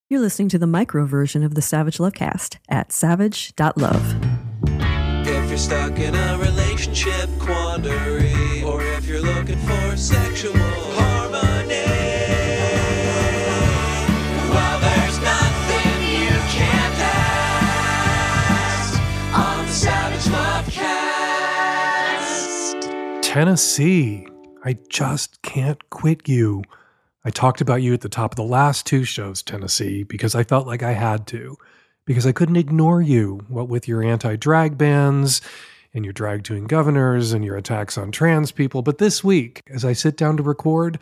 You're listening to the micro version of the Savage Lovecast at savage.love. If you're stuck in a relationship quandary, or if you're looking for sexual harmony, well, there's nothing you can't ask on the Savage Lovecast. Tennessee, I just can't quit you. I talked about you at the top of the last two shows, Tennessee, because I felt like I had to, because I couldn't ignore you, what with your anti-drag bans and your drag-doing governors and your attacks on trans people. But this week, as I sit down to record,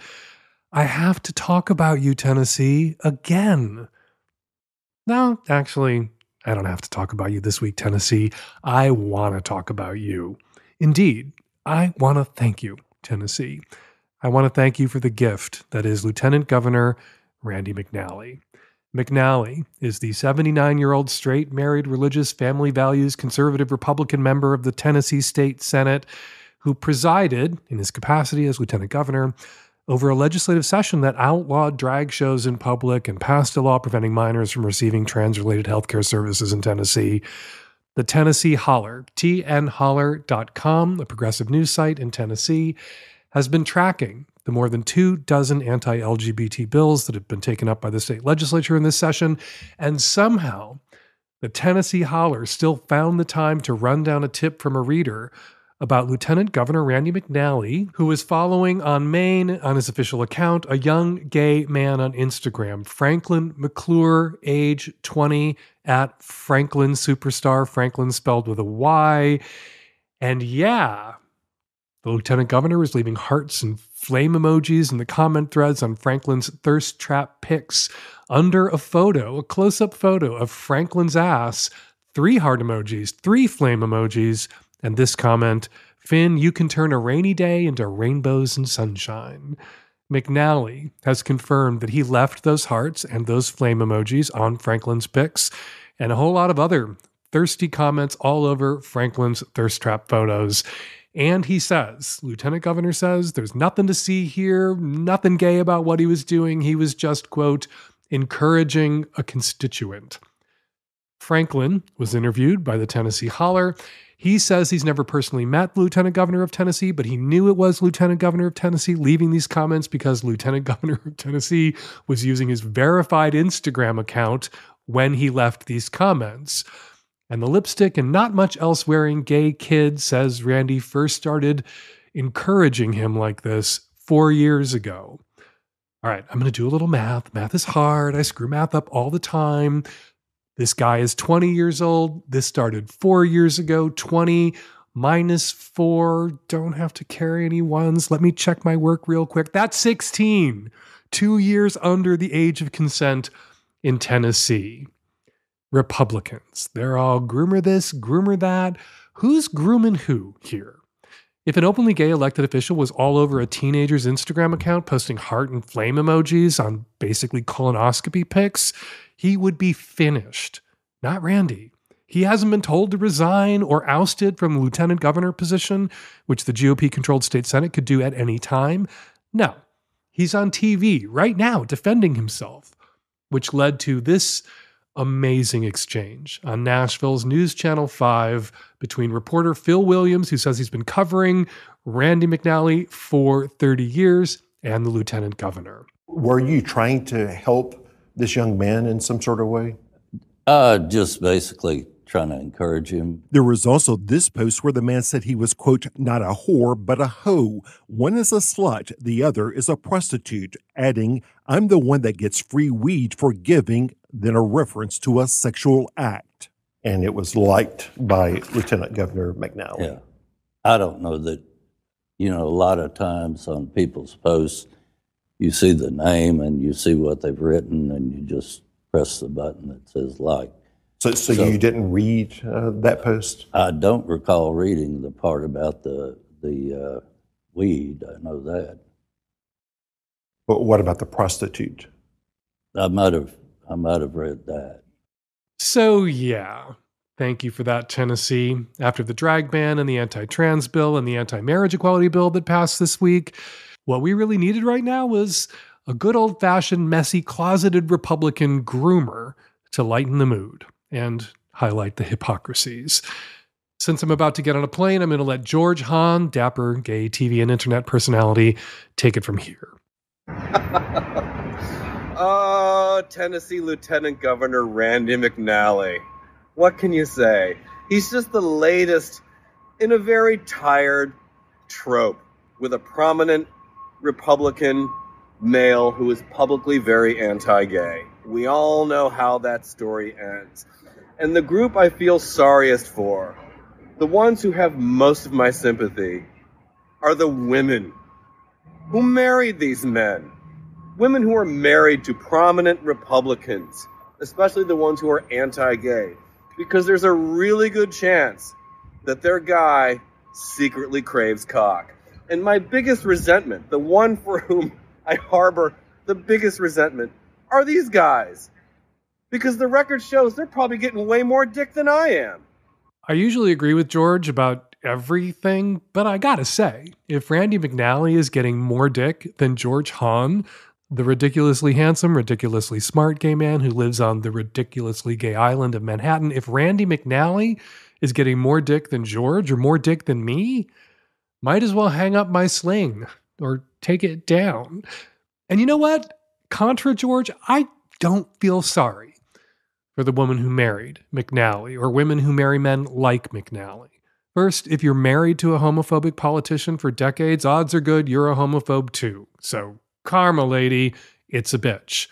I have to talk about you, Tennessee, again. No, actually, I don't have to talk about you this week, Tennessee. I want to talk about you. Indeed, I want to thank you, Tennessee. I want to thank you for the gift that is Lieutenant Governor Randy McNally. McNally is the 79-year-old straight, married, religious, family values, conservative Republican member of the Tennessee State Senate who presided, in his capacity as Lieutenant Governor, over a legislative session that outlawed drag shows in public and passed a law preventing minors from receiving trans-related healthcare services in Tennessee. The Tennessee Holler, tnholler.com, a progressive news site in Tennessee, has been tracking the more than 24 anti-LGBT bills that have been taken up by the state legislature in this session, and somehow the Tennessee Holler still found the time to run down a tip from a reader about Lieutenant Governor Randy McNally, who is following on Maine, on his official account, a young gay man on Instagram, Franklin McClure, age 20, at Franklin Superstar, Franklin spelled with a Y. And yeah, the lieutenant governor is leaving hearts and flame emojis in the comment threads on Franklin's thirst trap pics under a photo, a close-up photo of Franklin's ass, 3 heart emojis, 3 flame emojis, and this comment, "Finn, you can turn a rainy day into rainbows and sunshine." McNally has confirmed that he left those hearts and those flame emojis on Franklin's pics and a whole lot of other thirsty comments all over Franklin's thirst trap photos. And he says, Lieutenant Governor says, there's nothing to see here, nothing gay about what he was doing. He was just, quote, encouraging a constituent. Franklin was interviewed by the Tennessee Holler. He says he's never personally met the Lieutenant Governor of Tennessee, but he knew it was Lieutenant Governor of Tennessee leaving these comments because Lieutenant Governor of Tennessee was using his verified Instagram account when he left these comments. And the lipstick and not much else wearing gay kid says Randy first started encouraging him like this 4 years ago. All right, I'm going to do a little math. Math is hard. I screw math up all the time. This guy is 20 years old. This started 4 years ago. 20 minus 4. Don't have to carry any ones. Let me check my work real quick. That's 16. 2 years under the age of consent in Tennessee. Republicans. They're all groomer this, groomer that. Who's grooming who here? If an openly gay elected official was all over a teenager's Instagram account posting heart and flame emojis on basically colonoscopy pics, he would be finished. Not Randy. He hasn't been told to resign or ousted from the lieutenant governor position, which the GOP-controlled state Senate could do at any time. No. He's on TV right now defending himself, which led to this amazing exchange on Nashville's News Channel 5 between reporter Phil Williams, who says he's been covering Randy McNally for 30 years, and the lieutenant governor. Were you trying to help this young man in some sort of way? Just basically trying to encourage him. There was also this post where the man said he was, quote, not a whore, but a hoe. One is a slut, the other is a prostitute, adding, I'm the one that gets free weed for giving, then a reference to a sexual act. And it was liked by Lieutenant Governor McNally. Yeah. I don't know that, a lot of times on people's posts, you see the name and you see what they've written and you just press the button that says like. So you didn't read that post? I don't recall reading the part about the weed. I know that. But what about the prostitute? I might have read that. So yeah, thank you for that, Tennessee. After the drag ban and the anti-trans bill and the anti-marriage equality bill that passed this week, what we really needed right now was a good old-fashioned, messy, closeted Republican groomer to lighten the mood and highlight the hypocrisies. Since I'm about to get on a plane, I'm going to let George Hahn, dapper gay TV and internet personality, take it from here. Tennessee Lieutenant Governor Randy McNally. What can you say? He's just the latest in a very tired trope with a prominent Republican male who is publicly very anti-gay. We all know how that story ends. And the group I feel sorriest for, the ones who have most of my sympathy, are the women who married these men. Women who are married to prominent Republicans, especially the ones who are anti-gay, because there's a really good chance that their guy secretly craves cock. And my biggest resentment, the one for whom I harbor the biggest resentment, are these guys. Because the record shows they're probably getting way more dick than I am. I usually agree with George about everything, but I gotta say, if Randy McNally is getting more dick than George Hahn, the ridiculously handsome, ridiculously smart gay man who lives on the ridiculously gay island of Manhattan, if Randy McNally is getting more dick than George or more dick than me, might as well hang up my sling or take it down. And you know what? Contra George, I don't feel sorry for the woman who married McNally or women who marry men like McNally. First, if you're married to a homophobic politician for decades, odds are good you're a homophobe too. So karma, lady, it's a bitch.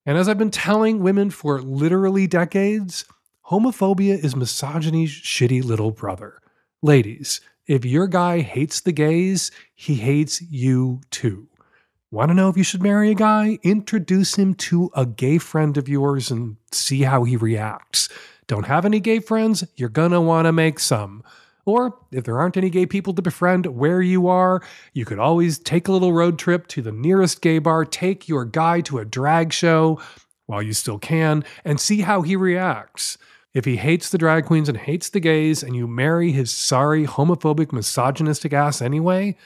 And as I've been telling women for literally decades, homophobia is misogyny's shitty little brother. Ladies, if your guy hates the gays, he hates you too. Want to know if you should marry a guy? Introduce him to a gay friend of yours and see how he reacts. Don't have any gay friends? You're gonna want to make some. Or if there aren't any gay people to befriend where you are, you could always take a little road trip to the nearest gay bar, take your guy to a drag show while you still can, and see how he reacts. If he hates the drag queens and hates the gays, and you marry his sorry, homophobic, misogynistic ass anyway,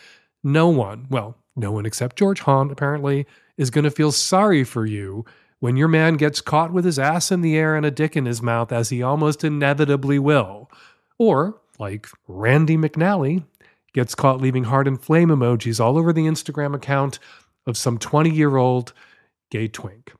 no one except George Hahn, apparently, is going to feel sorry for you when your man gets caught with his ass in the air and a dick in his mouth, as he almost inevitably will. Or, like Randy McNally, gets caught leaving heart and flame emojis all over the Instagram account of some 20-year-old gay twink.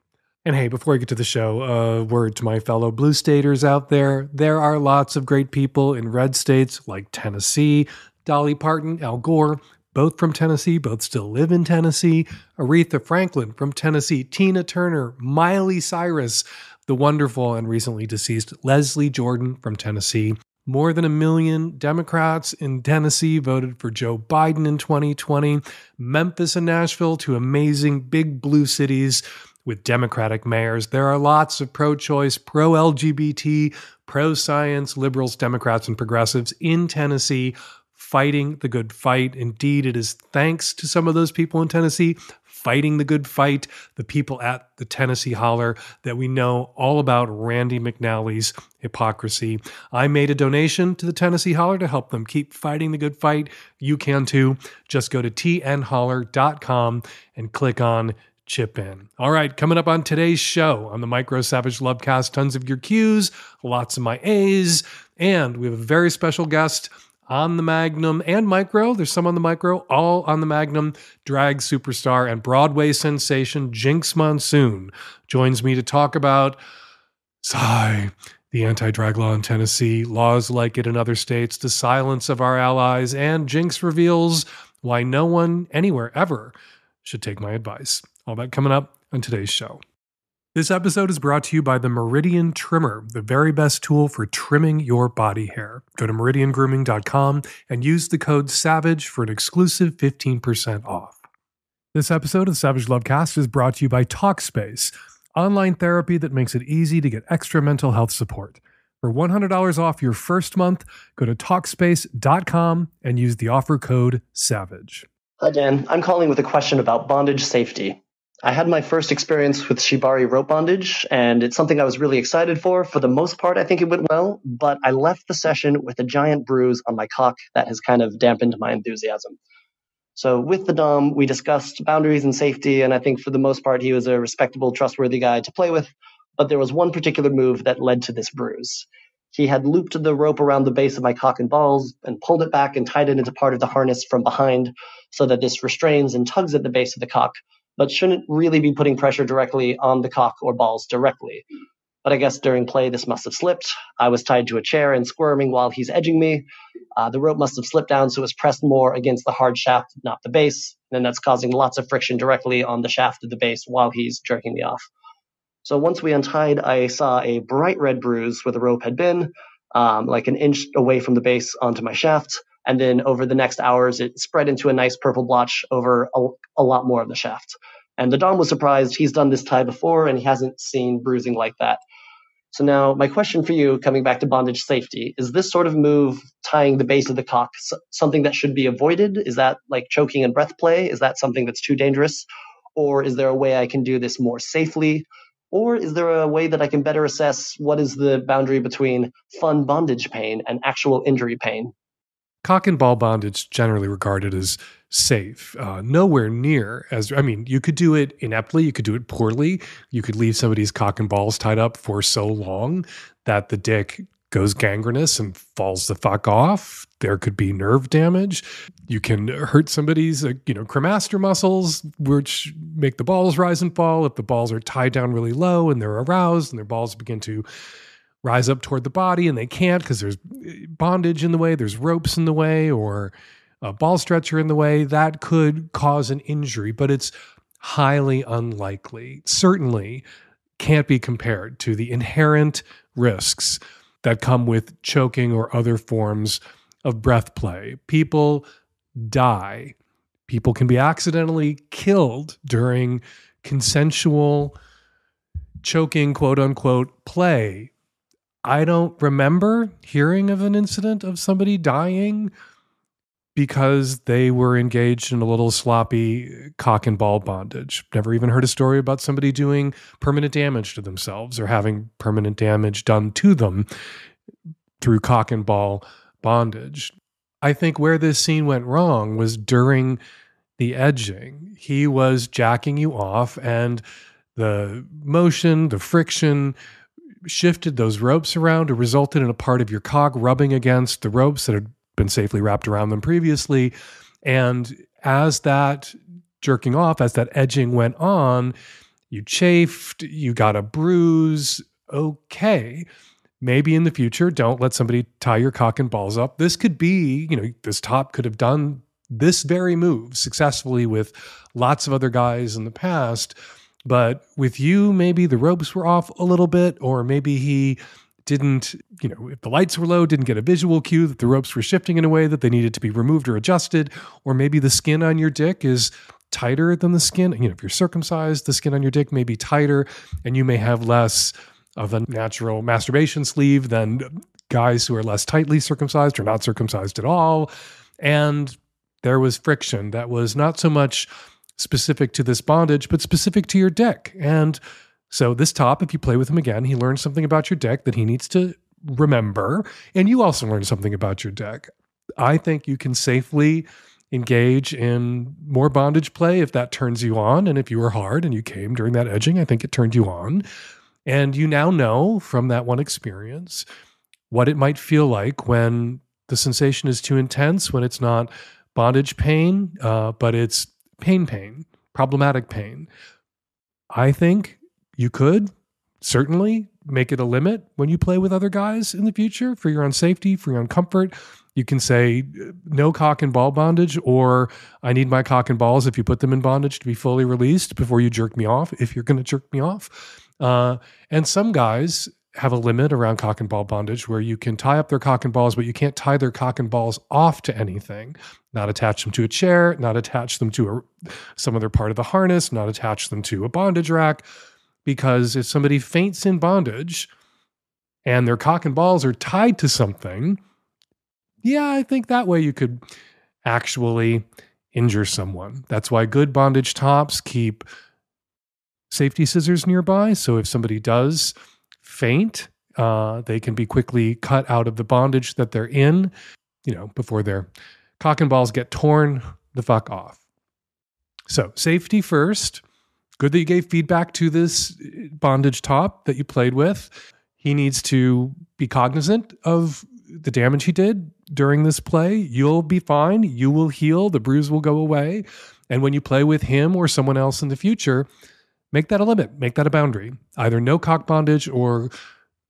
And hey, before I get to the show, a word to my fellow blue staters out there. There are lots of great people in red states like Tennessee, Dolly Parton, Al Gore, both from Tennessee, both still live in Tennessee, Aretha Franklin from Tennessee, Tina Turner, Miley Cyrus, the wonderful and recently deceased Leslie Jordan from Tennessee. More than 1 million Democrats in Tennessee voted for Joe Biden in 2020. Memphis and Nashville, two amazing big blue cities with Democratic mayors. There are lots of pro-choice, pro-LGBT, pro-science liberals, Democrats, and progressives in Tennessee fighting the good fight. Indeed, it is thanks to some of those people in Tennessee fighting the good fight, the people at the Tennessee Holler, that we know all about Randy McNally's hypocrisy. I made a donation to the Tennessee Holler to help them keep fighting the good fight. You can too. Just go to tnholler.com and click on Chip In. All right, coming up on today's show on the Micro Savage Lovecast, tons of your Q's, lots of my A's, and we have a very special guest on the Magnum and Micro. There's some on the Micro, all on the Magnum. Drag superstar and Broadway sensation Jinkx Monsoon joins me to talk about the anti-drag law in Tennessee, laws like it in other states, the silence of our allies, and Jinkx reveals why no one anywhere ever should take my advice. All that coming up on today's show. This episode is brought to you by the Meridian Trimmer, the very best tool for trimming your body hair. Go to meridiangrooming.com and use the code SAVAGE for an exclusive 15% off. This episode of the Savage Lovecast is brought to you by Talkspace, online therapy that makes it easy to get extra mental health support. For $100 off your first month, go to Talkspace.com and use the offer code SAVAGE. Hi, Dan. I'm calling with a question about bondage safety. I had my first experience with shibari rope bondage, and it's something I was really excited for. For the most part, I think it went well, but I left the session with a giant bruise on my cock that has kind of dampened my enthusiasm. So with the Dom, we discussed boundaries and safety, and I think for the most part, he was a respectable, trustworthy guy to play with. But there was one particular move that led to this bruise. He had looped the rope around the base of my cock and balls and pulled it back and tied it into part of the harness from behind so that this restrains and tugs at the base of the cock, but shouldn't really be putting pressure directly on the cock or balls directly. But I guess during play, this must have slipped. I was tied to a chair and squirming while he's edging me. The rope must have slipped down, so it was pressed more against the hard shaft, not the base. And that's causing lots of friction directly on the shaft of the base while he's jerking me off. So once we untied, I saw a bright red bruise where the rope had been, like an inch away from the base onto my shaft. And then over the next hours, it spread into a nice purple blotch over a lot more of the shaft. And the Dom was surprised. He's done this tie before, and he hasn't seen bruising like that. So now my question for you, coming back to bondage safety, is this sort of move, tying the base of the cock, something that should be avoided? Is that like choking and breath play? Is that something that's too dangerous? Or is there a way I can do this more safely? Or is there a way that I can better assess what is the boundary between fun bondage pain and actual injury pain? Cock and ball bondage generally regarded as safe, nowhere near as, I mean, you could do it ineptly, you could do it poorly, you could leave somebody's cock and balls tied up for so long that the dick goes gangrenous and falls the fuck off. There could be nerve damage. You can hurt somebody's, cremaster muscles, which make the balls rise and fall. If the balls are tied down really low and they're aroused and their balls begin to rise up toward the body and they can't because there's bondage in the way, there's ropes in the way, or a ball stretcher in the way, that could cause an injury, but it's highly unlikely. Certainly can't be compared to the inherent risks that come with choking or other forms of breath play. People die. People can be accidentally killed during consensual choking, quote unquote, play. I don't remember hearing of an incident of somebody dying because they were engaged in a little sloppy cock and ball bondage. Never even heard a story about somebody doing permanent damage to themselves or having permanent damage done to them through cock and ball bondage. I think where this scene went wrong was during the edging. He was jacking you off, and the motion, the friction shifted those ropes around. It resulted in a part of your cock rubbing against the ropes that had been safely wrapped around them previously. And as that jerking off, as that edging went on, you chafed, you got a bruise. Okay. Maybe in the future, don't let somebody tie your cock and balls up. This could be, this top could have done this very move successfully with lots of other guys in the past. But with you, maybe the ropes were off a little bit, or maybe he didn't, if the lights were low, didn't get a visual cue that the ropes were shifting in a way that they needed to be removed or adjusted, or maybe the skin on your dick is tighter than the skin. If you're circumcised, the skin on your dick may be tighter, and you may have less of a natural masturbation sleeve than guys who are less tightly circumcised or not circumcised at all. And there was friction that was not so much specific to this bondage, but specific to your dick. And so this top, if you play with him again, he learns something about your dick that he needs to remember. And you also learn something about your dick. I think you can safely engage in more bondage play if that turns you on. And if you were hard and you came during that edging, I think it turned you on. And you now know from that one experience what it might feel like when the sensation is too intense, when it's not bondage pain, but it's pain, problematic pain. I think you could certainly make it a limit when you play with other guys in the future for your own safety, for your own comfort. You can say no cock and ball bondage, or I need my cock and balls if you put them in bondage to be fully released before you jerk me off, if you're going to jerk me off. And some guys have a limit around cock and ball bondage where you can tie up their cock and balls, but you can't tie their cock and balls off to anything, not attach them to a chair, not attach them to some other part of the harness, not attach them to a bondage rack. Because if somebody faints in bondage and their cock and balls are tied to something, yeah, I think that way you could actually injure someone. That's why good bondage tops keep safety scissors nearby. So if somebody does faint, they can be quickly cut out of the bondage that they're in, before their cock and balls get torn the fuck off. So safety first. Good that you gave feedback to this bondage top that you played with. He needs to be cognizant of the damage he did during this play. You'll be fine. You will heal. The bruise will go away. And when you play with him or someone else in the future, make that a limit. Make that a boundary. Either no cock bondage or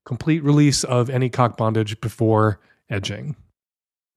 complete release of any cock bondage before edging.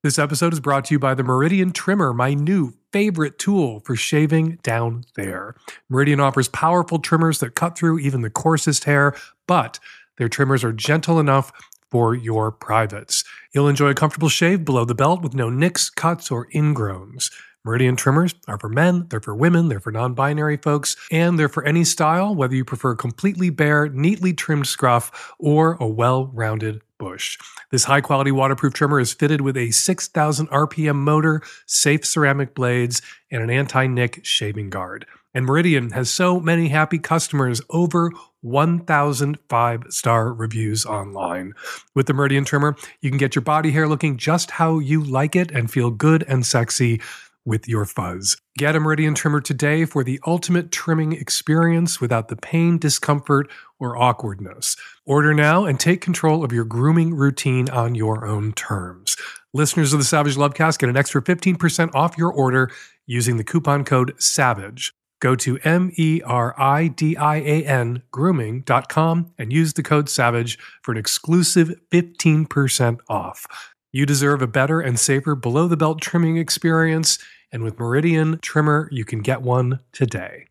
This episode is brought to you by the Meridian Trimmer, my new favorite tool for shaving down there. Meridian offers powerful trimmers that cut through even the coarsest hair, but their trimmers are gentle enough for your privates. You'll enjoy a comfortable shave below the belt with no nicks, cuts, or ingrowns. Meridian trimmers are for men, they're for women, they're for non-binary folks, and they're for any style, whether you prefer completely bare, neatly trimmed scruff, or a well-rounded bush. This high-quality waterproof trimmer is fitted with a 6,000 RPM motor, safe ceramic blades, and an anti-nick shaving guard. And Meridian has so many happy customers, over 1,000 5-star reviews online. With the Meridian Trimmer, you can get your body hair looking just how you like it and feel good and sexy with your fuzz. Get a Meridian Trimmer today for the ultimate trimming experience without the pain, discomfort, or awkwardness. Order now and take control of your grooming routine on your own terms. Listeners of the Savage Lovecast get an extra 15% off your order using the coupon code SAVAGE. Go to MERIDIAN grooming.com and use the code SAVAGE for an exclusive 15% off. You deserve a better and safer below-the-belt trimming experience, and with Meridian Trimmer, you can get one today.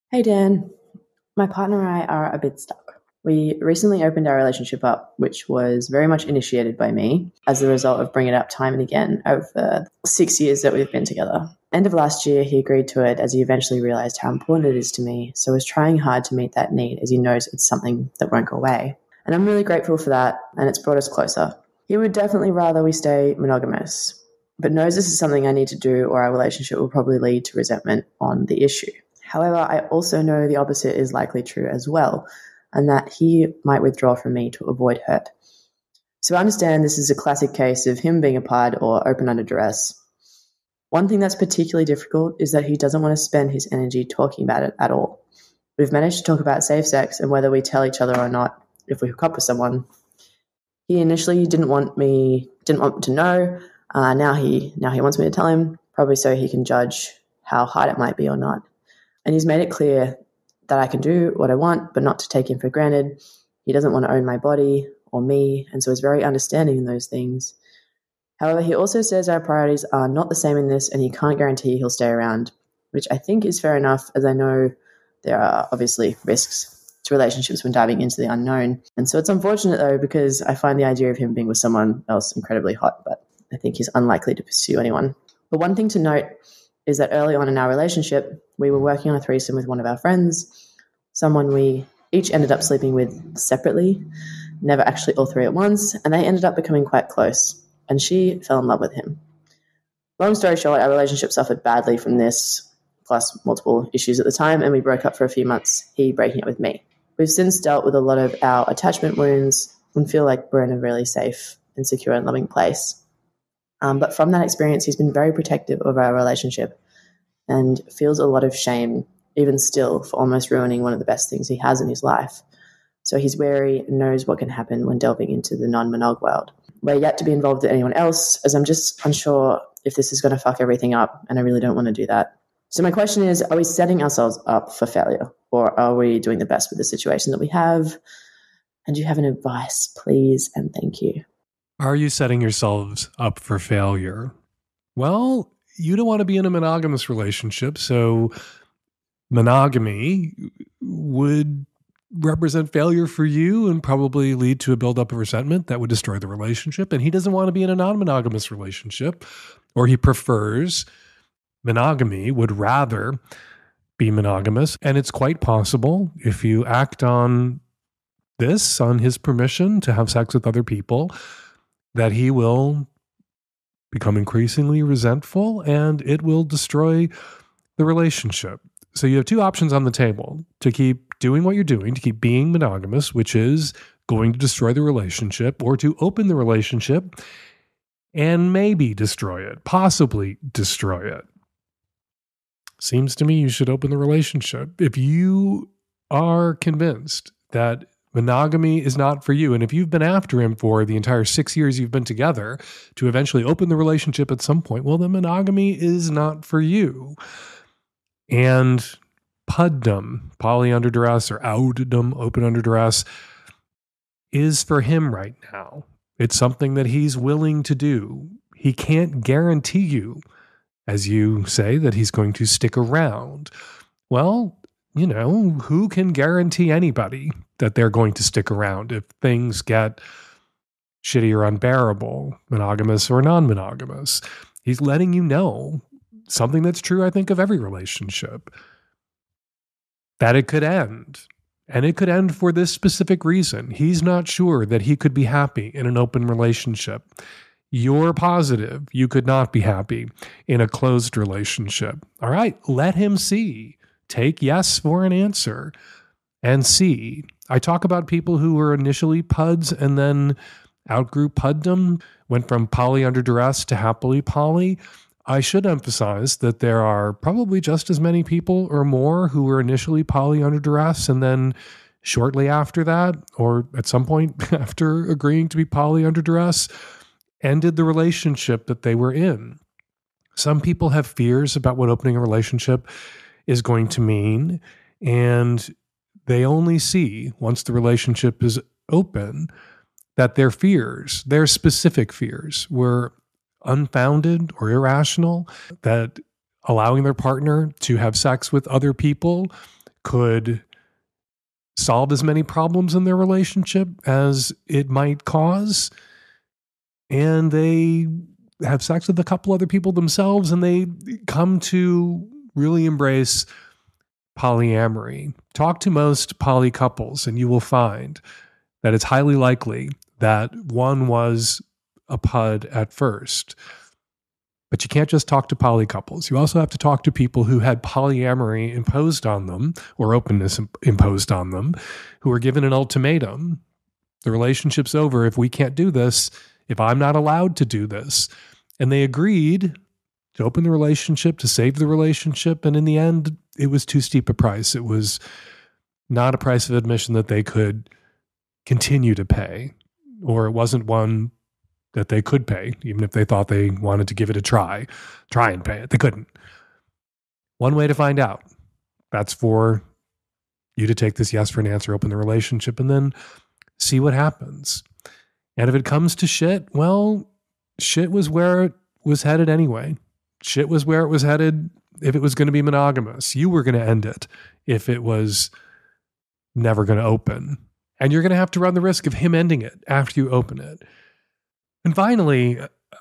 Hey, Dan. My partner and I are a bit stuck. We recently opened our relationship up, which was very much initiated by me as a result of bringing it up time and again over the 6 years that we've been together. End of last year, he agreed to it as he eventually realized how important it is to me, so is trying hard to meet that need as he knows it's something that won't go away. And I'm really grateful for that, and it's brought us closer. He would definitely rather we stay monogamous, but knows this is something I need to do or our relationship will probably lead to resentment on the issue. However, I also know the opposite is likely true as well, and that he might withdraw from me to avoid hurt. So I understand this is a classic case of him being a pod or open under duress. One thing that's particularly difficult is that he doesn't want to spend his energy talking about it at all. We've managed to talk about safe sex and whether we tell each other or not if we hook up with someone. He initially didn't want me to know. Now he wants me to tell him, probably so he can judge how hard it might be or not. And he's made it clear that I can do what I want, but not to take him for granted. He doesn't want to own my body or me, and so is very understanding in those things. However, he also says our priorities are not the same in this, and he can't guarantee he'll stay around, which I think is fair enough, as I know there are obviously risks to relationships when diving into the unknown. And so it's unfortunate, though, because I find the idea of him being with someone else incredibly hot, but I think he's unlikely to pursue anyone. But one thing to note is that early on in our relationship, we were working on a threesome with one of our friends, someone we each ended up sleeping with separately, never actually all three at once, and they ended up becoming quite close, and she fell in love with him. Long story short, our relationship suffered badly from this, plus multiple issues at the time, and we broke up for a few months, he breaking up with me. We've since dealt with a lot of our attachment wounds and feel like we're in a really safe and secure and loving place. But from that experience, he's been very protective of our relationship and feels a lot of shame, even still, for almost ruining one of the best things he has in his life. So he's wary and knows what can happen when delving into the non-monog world. We're yet to be involved with anyone else, as I'm just unsure if this is going to fuck everything up, and I really don't want to do that. So my question is, are we setting ourselves up for failure, or are we doing the best with the situation that we have? And do you have any advice, please, and thank you. Are you setting yourselves up for failure? Well, you don't want to be in a monogamous relationship, so monogamy would represent failure for you and probably lead to a buildup of resentment that would destroy the relationship. And he doesn't want to be in a non-monogamous relationship, or he prefers monogamy, would rather be monogamous. And it's quite possible, if you act on this, on his permission to have sex with other people, that he will become increasingly resentful and it will destroy the relationship. So you have two options on the table: to keep doing what you're doing, to keep being monogamous, which is going to destroy the relationship, or to open the relationship and maybe destroy it, possibly destroy it. seems to me you should open the relationship. If you are convinced that monogamy is not for you, and if you've been after him for the entire 6 years you've been together to eventually open the relationship at some point, well, then monogamy is not for you. And puddom, poly under duress, or ouddom, open under duress, is for him right now. It's something that he's willing to do. He can't guarantee you, as you say, that he's going to stick around. Well, who can guarantee anybody that they're going to stick around if things get shitty or unbearable, monogamous or non-monogamous? He's letting you know something that's true, I think, of every relationship, that it could end. And it could end for this specific reason. He's not sure that he could be happy in an open relationship. You're positive you could not be happy in a closed relationship. All right, let him see. Take yes for an answer and see. I talk about people who were initially puds and then outgrew puddom, went from poly under duress to happily poly. I should emphasize that there are probably just as many people or more who were initially poly under duress and then shortly after that, or at some point after agreeing to be poly under duress, ended the relationship that they were in. Some people have fears about what opening a relationship is going to mean, and they only see, once the relationship is open, that their fears, their specific fears, were unfounded or irrational, that allowing their partner to have sex with other people could solve as many problems in their relationship as it might cause. And they have sex with a couple other people themselves, and they come to really embrace polyamory. Talk to most poly couples, and you will find that it's highly likely that one was a pud at first. But you can't just talk to poly couples. You also have to talk to people who had polyamory imposed on them, or openness imposed on them, who were given an ultimatum. The relationship's over if we can't do this, if I'm not allowed to do this. And they agreed to open the relationship, to save the relationship. And in the end, it was too steep a price. It was not a price of admission that they could continue to pay, or it wasn't one that they could pay, even if they thought they wanted to give it a try and pay it. They couldn't. One way to find out, that's for you to take this yes for an answer, open the relationship, and then see what happens. And if it comes to shit, well, shit was where it was headed anyway. Shit was where it was headed if it was going to be monogamous. You were going to end it if it was never going to open. And you're going to have to run the risk of him ending it after you open it. And finally,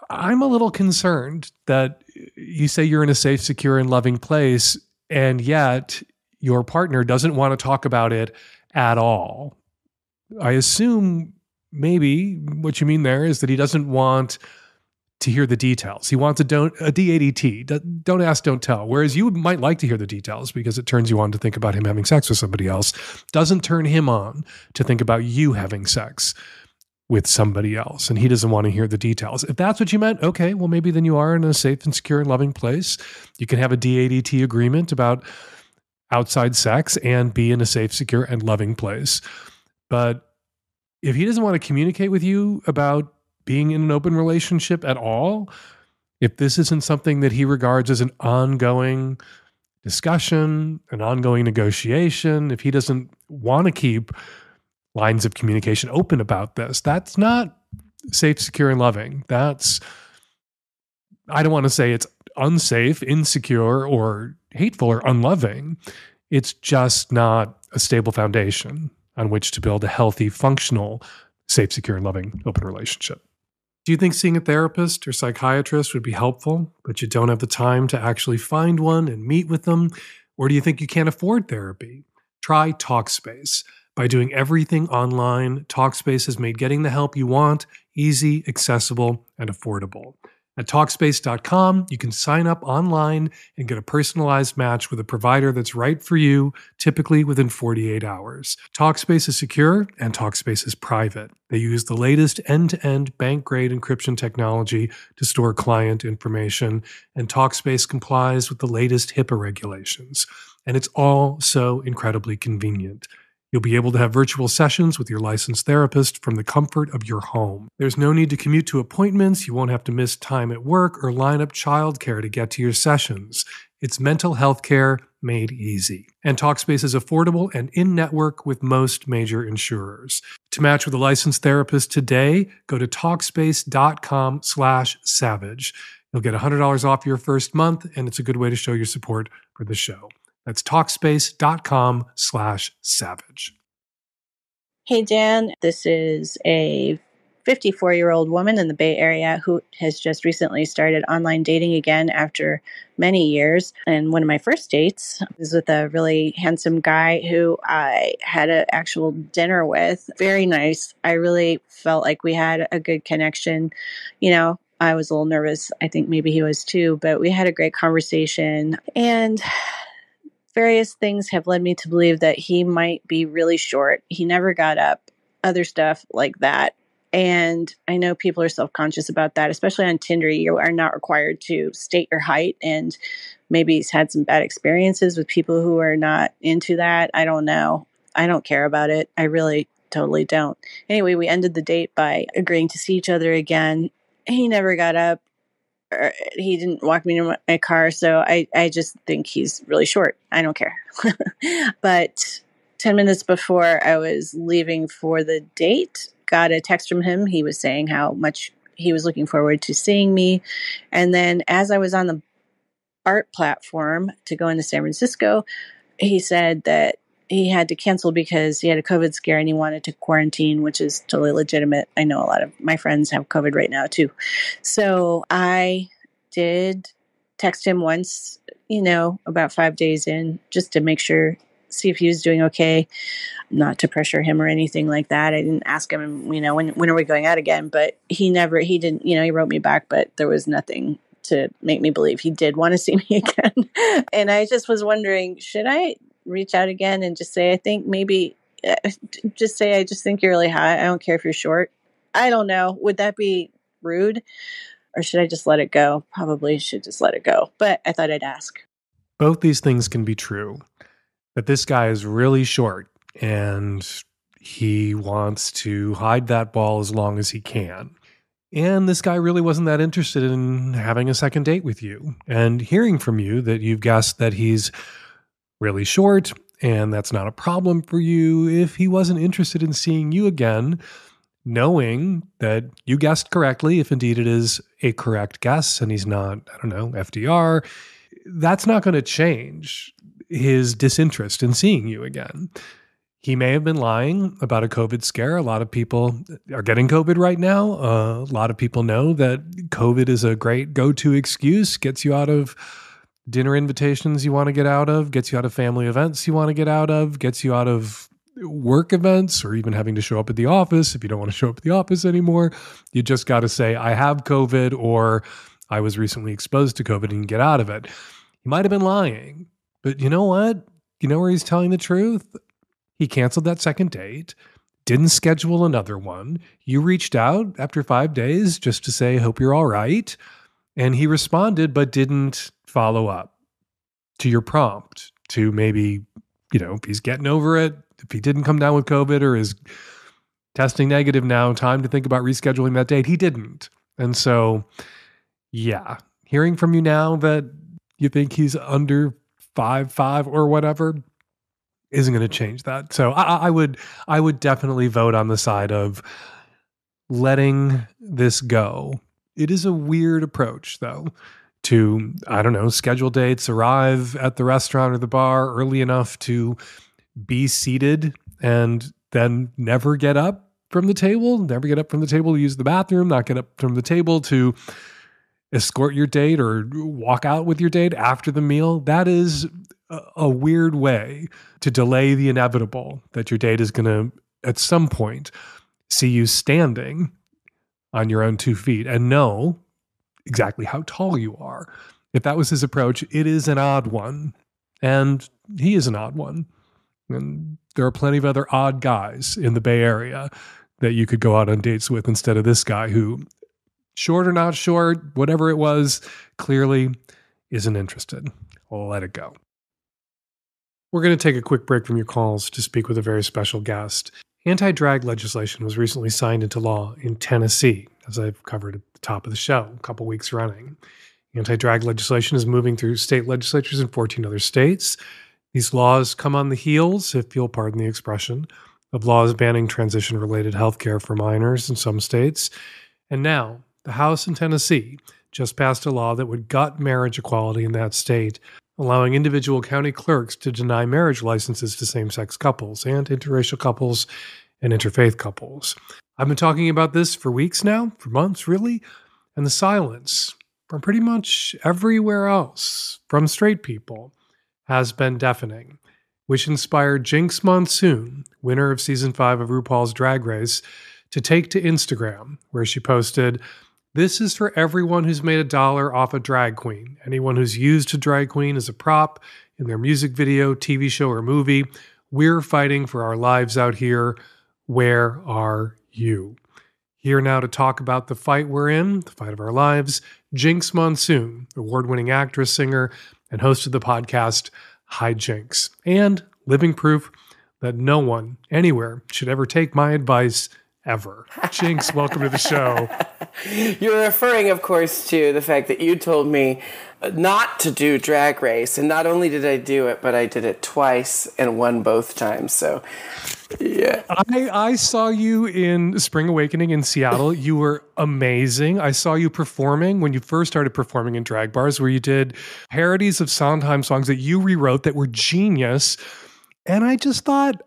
I'm a little concerned that you say you're in a safe, secure, and loving place, and yet your partner doesn't want to talk about it at all. I assume maybe what you mean there is that he doesn't want to hear the details. He wants a DADT, don't ask, don't tell. Whereas you might like to hear the details because it turns you on to think about him having sex with somebody else. Doesn't turn him on to think about you having sex with somebody else. And he doesn't want to hear the details. If that's what you meant, okay, well, maybe then you are in a safe and secure and loving place. You can have a DADT agreement about outside sex and be in a safe, secure, and loving place. But if he doesn't want to communicate with you about being in an open relationship at all, if this isn't something that he regards as an ongoing discussion, an ongoing negotiation, if he doesn't want to keep lines of communication open about this, that's not safe, secure, and loving. That's, I don't want to say it's unsafe, insecure, or hateful, or unloving. It's just not a stable foundation on which to build a healthy, functional, safe, secure, and loving open relationship. Do you think seeing a therapist or psychiatrist would be helpful, but you don't have the time to actually find one and meet with them? Or do you think you can't afford therapy? Try Talkspace. By doing everything online, Talkspace has made getting the help you want easy, accessible, and affordable. At Talkspace.com, you can sign up online and get a personalized match with a provider that's right for you, typically within 48 hours. Talkspace is secure and Talkspace is private. They use the latest end-to-end bank-grade encryption technology to store client information, and Talkspace complies with the latest HIPAA regulations. And it's all so incredibly convenient. You'll be able to have virtual sessions with your licensed therapist from the comfort of your home. There's no need to commute to appointments. You won't have to miss time at work or line up childcare to get to your sessions. It's mental health care made easy. And Talkspace is affordable and in-network with most major insurers. To match with a licensed therapist today, go to Talkspace.com/savage. You'll get $100 off your first month, and it's a good way to show your support for the show. That's Talkspace.com/savage. Hey, Dan. This is a 54-year-old woman in the Bay Area who has just recently started online dating again after many years. And one of my first dates was with a really handsome guy who I had an actual dinner with. Very nice. I really felt like we had a good connection. You know, I was a little nervous. I think maybe he was too, but we had a great conversation. And various things have led me to believe that he might be really short. He never got up, other stuff like that. And I know people are self-conscious about that, especially on Tinder. You are not required to state your height. And maybe he's had some bad experiences with people who are not into that. I don't know. I don't care about it. I really totally don't. Anyway, we ended the date by agreeing to see each other again. He never got up. He didn't walk me to my car, so I just think he's really short. I don't care. But 10 minutes before I was leaving for the date, got a text from him. He was saying how much he was looking forward to seeing me. And then as I was on the BART platform to go into San Francisco, he said that he had to cancel because he had a COVID scare and he wanted to quarantine, which is totally legitimate. I know a lot of my friends have COVID right now too. So I did text him once, about 5 days in, just to make sure, see if he was doing okay, not to pressure him or anything like that. I didn't ask him, when are we going out again? But he didn't, he wrote me back, but there was nothing to make me believe he did want to see me again. And I just was wondering, should I reach out again and just say, I think I just think you're really hot. I don't care if you're short. I don't know. Would that be rude? Or should I just let it go? Probably should just let it go. But I thought I'd ask. Both these things can be true. That this guy is really short and he wants to hide that ball as long as he can. And this guy really wasn't that interested in having a second date with you. And hearing from you that you've guessed that he's really short, and that's not a problem for you. If he wasn't interested in seeing you again, knowing that you guessed correctly, if indeed it is a correct guess, and he's not, FDR, that's not going to change his disinterest in seeing you again. He may have been lying about a COVID scare. A lot of people are getting COVID right now. A lot of people know that COVID is a great go-to excuse, gets you out of dinner invitations you want to get out of, gets you out of family events you want to get out of, gets you out of work events, or even having to show up at the office. If you don't want to show up at the office anymore, you just got to say, I have COVID, or I was recently exposed to COVID, and get out of it. He might have been lying, but you know what? You know where he's telling the truth? He canceled that second date, didn't schedule another one. You reached out after 5 days just to say, hope you're all right. And he responded, but didn't follow up to your prompt to maybe, if he's getting over it, if he didn't come down with COVID or is testing negative now, time to think about rescheduling that date. He didn't. And so, yeah, hearing from you now that you think he's under 5'5" or whatever isn't going to change that. So I would definitely vote on the side of letting this go. It is a weird approach, though, to, schedule dates, arrive at the restaurant or the bar early enough to be seated and then never get up from the table to use the bathroom, not get up from the table to escort your date or walk out with your date after the meal. That is a weird way to delay the inevitable that your date is going to, at some point, see you standing on your own 2 feet. And no, exactly how tall you are. If that was his approach, it is an odd one. And he is an odd one. And there are plenty of other odd guys in the Bay Area that you could go out on dates with instead of this guy who, short or not short, whatever it was, clearly isn't interested. I'll let it go. We're going to take a quick break from your calls to speak with a very special guest. Anti-drag legislation was recently signed into law in Tennessee, as I've covered at the top of the show, a couple weeks running. Anti-drag legislation is moving through state legislatures in 14 other states. These laws come on the heels, if you'll pardon the expression, of laws banning transition-related health care for minors in some states. And now, the House in Tennessee just passed a law that would gut marriage equality in that state, allowing individual county clerks to deny marriage licenses to same-sex couples and interracial couples and interfaith couples. I've been talking about this for weeks now, for months really, and the silence from pretty much everywhere else, from straight people, has been deafening, which inspired Jinkx Monsoon, winner of Season 5 of RuPaul's Drag Race, to take to Instagram, where she posted, "This is for everyone who's made $1 off a drag queen. Anyone who's used a drag queen as a prop in their music video, TV show, or movie. We're fighting for our lives out here. Where are you?" Here now to talk about the fight we're in, the fight of our lives, Jinkx Monsoon, award-winning actress, singer, and host of the podcast Hi Jinkx, and living proof that no one anywhere should ever take my advice ever. Jinkx, welcome to the show. You're referring, of course, to the fact that you told me not to do Drag Race, and not only did I do it, but I did it twice and won both times. So, yeah. I saw you in Spring Awakening in Seattle. You were amazing. I saw you performing when you first started performing in drag bars, where you did parodies of Sondheim songs that you rewrote that were genius. And I just thought,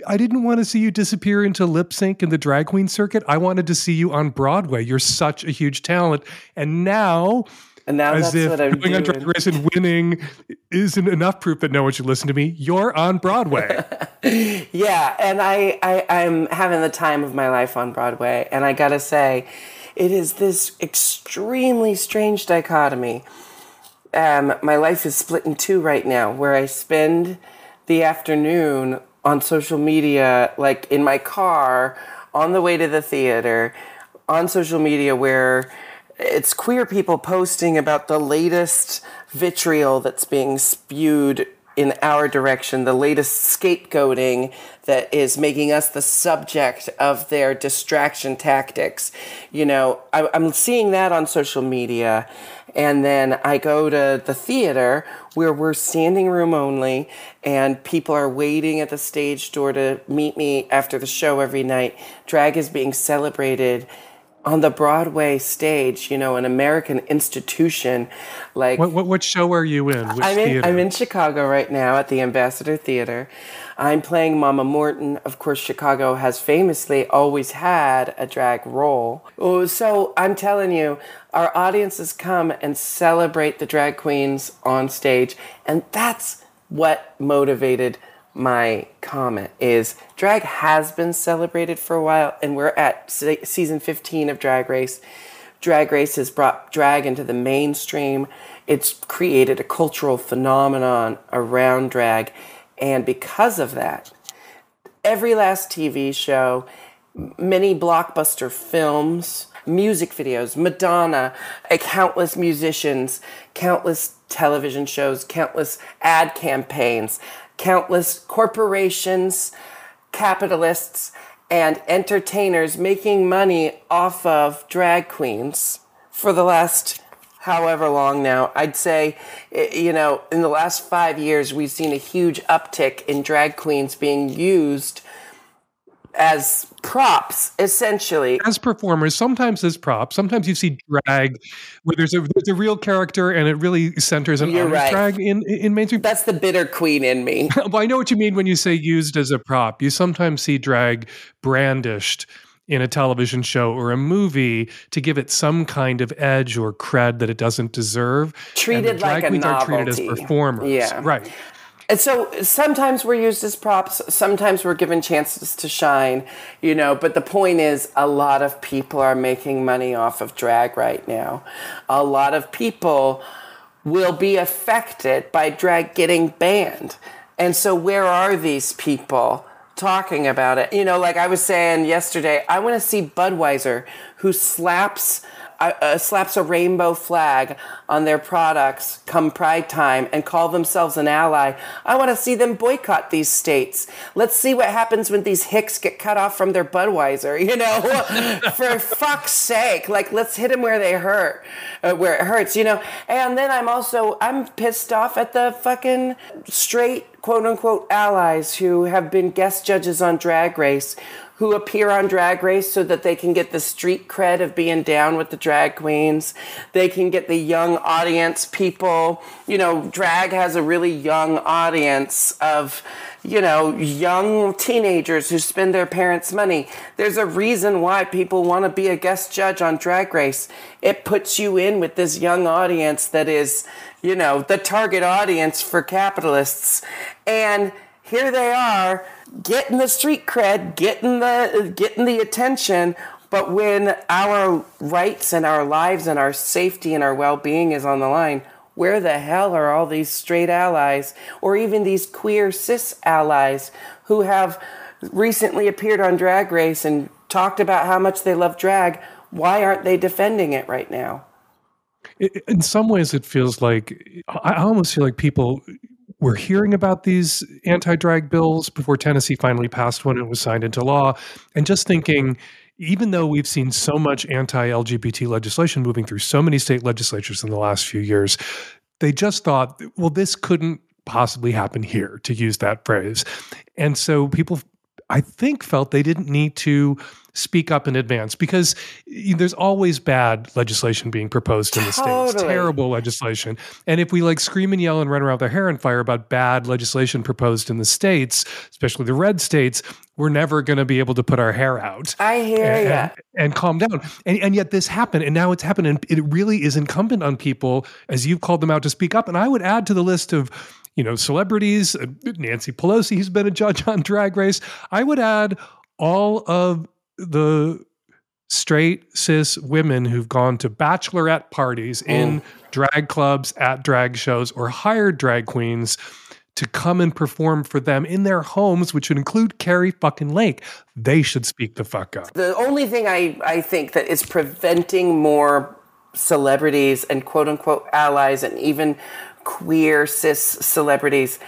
I didn't want to see you disappear into lip sync in the drag queen circuit. I wanted to see you on Broadway. You're such a huge talent. And now that's what I'm going on Drag Race and winning isn't enough proof that no one should listen to me. You're on Broadway. Yeah, and I'm having the time of my life on Broadway. And I got to say, it is this extremely strange dichotomy. My life is split in two right now, where I spend the afternoon on social media, like in my car, on the way to the theater, on social media where it's queer people posting about the latest vitriol that's being spewed in our direction, the latest scapegoating that is making us the subject of their distraction tactics. You know, I'm seeing that on social media. And then I go to the theater where we're standing room only and people are waiting at the stage door to meet me after the show every night. Drag is being celebrated on the Broadway stage, you know, an American institution. Like, what show are you in? Which theater? I'm in Chicago right now at the Ambassador Theater. I'm playing Mama Morton. Of course, Chicago has famously always had a drag role. Oh, so I'm telling you, our audiences come and celebrate the drag queens on stage, and that's what motivated my comment. Is drag has been celebrated for a while, and we're at season 15 of Drag Race. Drag Race has brought drag into the mainstream. It's created a cultural phenomenon around drag, and because of that, every last TV show, many blockbuster films, music videos, Madonna, countless musicians, countless television shows, countless ad campaigns, countless corporations, capitalists, and entertainers making money off of drag queens for the last however long now. I'd say, you know, in the last 5 years, we've seen a huge uptick in drag queens being used as props, essentially. As performers, sometimes as props. Sometimes you see drag where there's a real character and it really centers on drag in mainstream. That's the bitter queen in me. Well, I know what you mean when you say used as a prop. You sometimes see drag brandished in a television show or a movie to give it some kind of edge or cred that it doesn't deserve. Treated like a novelty. Drag queens are treated as performers. Yeah. Right. And so sometimes we're used as props, sometimes we're given chances to shine, but the point is a lot of people are making money off of drag right now. A lot of people will be affected by drag getting banned. And so where are these people talking about it? Like I was saying yesterday, I want to see Budweiser, who slaps a rainbow flag on their products come Pride time and call themselves an ally. I want to see them boycott these states. Let's see what happens when these hicks get cut off from their Budweiser, for fuck's sake. Like, let's hit them where they hurt, where it hurts, And then I'm pissed off at the fucking straight, quote unquote, allies who have been guest judges on Drag Race, who appear on Drag Race so that they can get the street cred of being down with the drag queens. They can get the young audience people. Drag has a really young audience of, young teenagers who spend their parents' money. There's a reason why people want to be a guest judge on Drag Race. It puts you in with this young audience that is, the target audience for capitalists. And here they are, getting the street cred, getting the attention, but when our rights and our lives and our safety and our well-being is on the line, where the hell are all these straight allies, or even these queer cis allies who have recently appeared on Drag Race and talked about how much they love drag? Why aren't they defending it right now? In some ways, it feels like, I almost feel like people were hearing about these anti-drag bills before Tennessee finally passed one and it was signed into law, and just thinking, even though we've seen so much anti-LGBT legislation moving through so many state legislatures in the last few years, they just thought, well, this couldn't possibly happen here, to use that phrase. And so people, I think, felt they didn't need to speak up in advance, because there's always bad legislation being proposed in the states, terrible legislation. And if we scream and yell and run around with our hair on fire about bad legislation proposed in the states, especially the red states, we're never going to be able to put our hair out. I hear you. And calm down. And yet this happened, and now it's happened, and it really is incumbent on people, as you've called them out, to speak up. And I would add to the list of celebrities, Nancy Pelosi, who's been a judge on Drag Race. I would add all of the straight cis women who've gone to bachelorette parties in drag clubs, at drag shows, or hired drag queens to come and perform for them in their homes, which would include Carrie fucking Lake. They should speak the fuck up. The only thing I think that is preventing more celebrities and quote unquote allies and even queer cis celebrities,